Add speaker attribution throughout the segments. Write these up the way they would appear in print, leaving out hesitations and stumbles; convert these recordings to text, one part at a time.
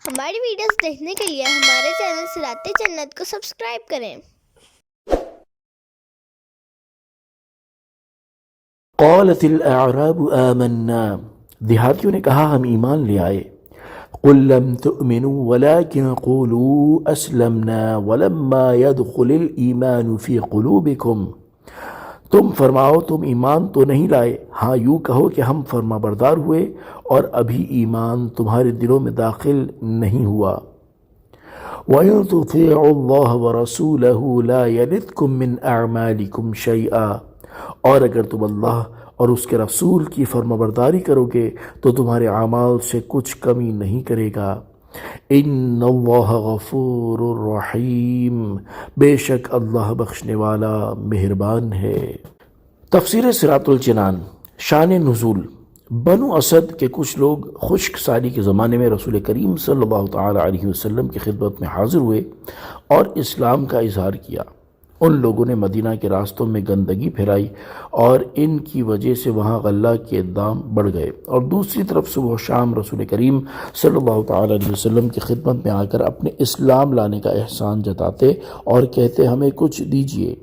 Speaker 1: ہماری ویڈیوز دیکھنے کے لیے ہمارے چینل صراط جنت کو سبسکرائب کریں۔
Speaker 2: قالت الاعراب آمنا، دیہاتیوں نے کہا ہم ایمان لے آئے۔ قل لم تؤمنوا ولكن قولوا اسلمنا ولما يدخل الایمان فی قلوبکم، تم فرماؤ تم ایمان تو نہیں لائے، ہاں یوں کہو کہ ہم فرما بردار ہوئے اور ابھی ایمان تمہارے دلوں میں داخل نہیں ہوا۔ وَإِن تُطِيعُوا اللَّهَ وَرَسُولَهُ لَا يَلِدْكُم مِّنْ أَعْمَالِكُمْ شَيْئًا، اور اگر تم اللہ اور اس کے رسول کی فرما برداری کرو گے تو تمہارے اعمال سے کچھ کمی نہیں کرے گا۔ ان اللہ غفور الرحیم، بے شک اللہ بخشنے والا مہربان ہے۔ تفسیر صراط الجنان۔ شان نزول۔ بنو اسد کے کچھ لوگ خشک سالی کے زمانے میں رسول کریم صلی اللہ تعالی علیہ وسلم کی خدمت میں حاضر ہوئے اور اسلام کا اظہار کیا۔ ان لوگوں نے مدینہ کے راستوں میں گندگی پھیلائی اور ان کی وجہ سے وہاں غلہ کے دام بڑھ گئے، اور دوسری طرف صبح و شام رسول کریم صلی اللہ تعالی علیہ وسلم کی خدمت میں آ کر اپنے اسلام لانے کا احسان جتاتے اور کہتے ہمیں کچھ دیجیے۔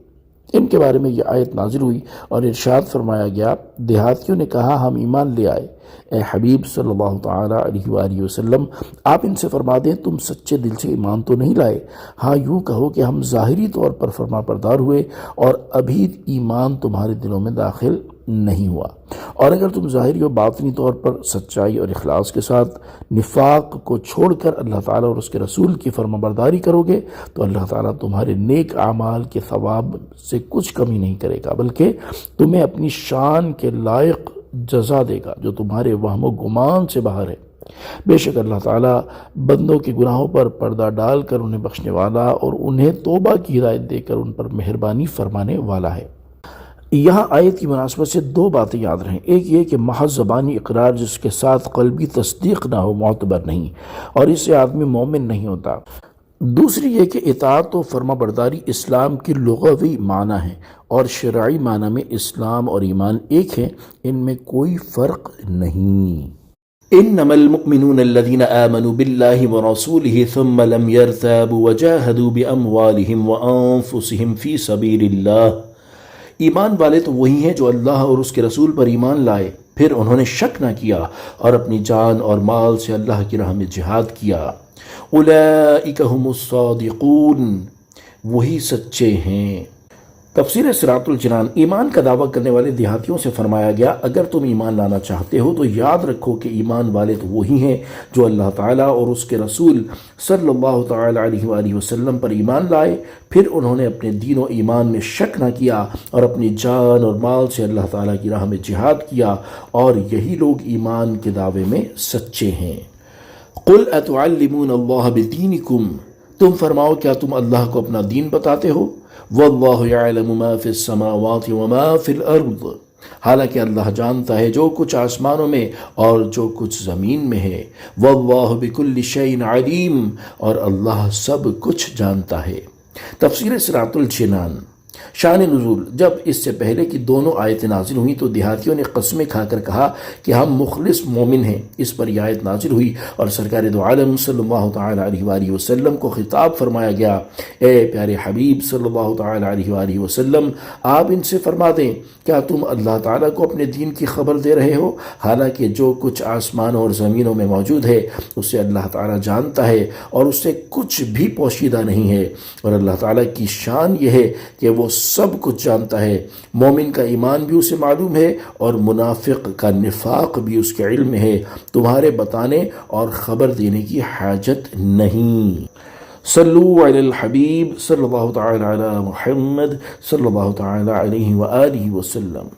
Speaker 2: ان کے بارے میں یہ آیت نازل ہوئی اور ارشاد فرمایا گیا، دیہاتیوں نے کہا ہم ایمان لے آئے۔ اے حبیب صلی اللہ تعالی علیہ وآلہ وسلم، آپ ان سے فرما دیں تم سچے دل سے ایمان تو نہیں لائے، ہاں یوں کہو کہ ہم ظاہری طور پر فرما بردار ہوئے اور ابھی ایمان تمہارے دلوں میں داخل نہیں ہوا، اور اگر تم ظاہری و باطنی طور پر سچائی اور اخلاص کے ساتھ نفاق کو چھوڑ کر اللہ تعالیٰ اور اس کے رسول کی فرما برداری کرو گے تو اللہ تعالیٰ تمہارے نیک اعمال کے ثواب سے کچھ کمی نہیں کرے گا، بلکہ تمہیں اپنی شان کے لائق جزا دے گا جو تمہارے وہم و گمان سے باہر ہے۔ بے شک اللہ تعالیٰ بندوں کے گناہوں پر پردہ ڈال کر انہیں بخشنے والا اور انہیں توبہ کی ہدایت دے کر ان پر مہربانی فرمانے والا ہے۔ یہاں آیت کی مناسبت سے دو باتیں یاد رہیں، ایک یہ کہ محض زبانی اقرار جس کے ساتھ قلبی تصدیق نہ ہو معتبر نہیں اور اس سے آدمی مومن نہیں ہوتا، دوسری یہ کہ اطاعت و فرما برداری اسلام کی لغوی معنی ہے اور شرعی معنی میں اسلام اور ایمان ایک ہیں، ان میں کوئی فرق نہیں۔ انما المؤمنون الذين آمنوا بالله ورسوله ثم لم يرتابوا وجاهدوا باموالهم وانفسهم في سبيل الله، ایمان والے تو وہی ہیں جو اللہ اور اس کے رسول پر ایمان لائے پھر انہوں نے شک نہ کیا اور اپنی جان اور مال سے اللہ کی راہ میں جہاد کیا۔ اولئک هم الصادقون، وہی سچے ہیں۔ تفسیر صراط الجنان۔ ایمان کا دعویٰ کرنے والے دیہاتیوں سے فرمایا گیا اگر تم ایمان لانا چاہتے ہو تو یاد رکھو کہ ایمان والے تو وہی ہیں جو اللہ تعالیٰ اور اس کے رسول صلی اللہ تعالی علیہ وآلہ وسلم پر ایمان لائے پھر انہوں نے اپنے دین و ایمان میں شک نہ کیا اور اپنی جان اور مال سے اللہ تعالیٰ کی راہ میں جہاد کیا، اور یہی لوگ ایمان کے دعوے میں سچے ہیں۔ قل اتعلمون اللہ بدینکم، تم فرماؤ کیا تم اللہ کو اپنا دین بتاتے ہو؟ واللہ یعلم ما فی السماوات وما فی الارض، حالانکہ اللہ جانتا ہے جو کچھ آسمانوں میں اور جو کچھ زمین میں ہے۔ واللہ بکل شیء علیم، اور اللہ سب کچھ جانتا ہے۔ تفسیر صراط الجنان۔ شان نزول۔ جب اس سے پہلے کی دونوں آیتیں نازل ہوئیں تو دیہاتیوں نے قسمیں کھا کر کہا کہ ہم مخلص مومن ہیں، اس پر یہ آیت نازل ہوئی اور سرکار دو عالم صلی اللہ تعالی علیہ وآلہ وسلم کو خطاب فرمایا گیا، اے پیارے حبیب صلی اللہ تعالی علیہ وآلہ وسلم، آپ ان سے فرما دیں کیا تم اللہ تعالیٰ کو اپنے دین کی خبر دے رہے ہو؟ حالانکہ جو کچھ آسمانوں اور زمینوں میں موجود ہے اسے اللہ تعالیٰ جانتا ہے اور اس سے کچھ بھی پوشیدہ نہیں ہے، اور اللہ تعالیٰ کی شان یہ ہے کہ وہ سب کچھ جانتا ہے۔ مومن کا ایمان بھی اسے معلوم ہے اور منافق کا نفاق بھی اس کے علم میں ہے، تمہارے بتانے اور خبر دینے کی حاجت نہیں۔ صلو علی الحبیب صلی اللہ تعالی علی محمد صلی اللہ تعالی علیہ وآلہ وسلم۔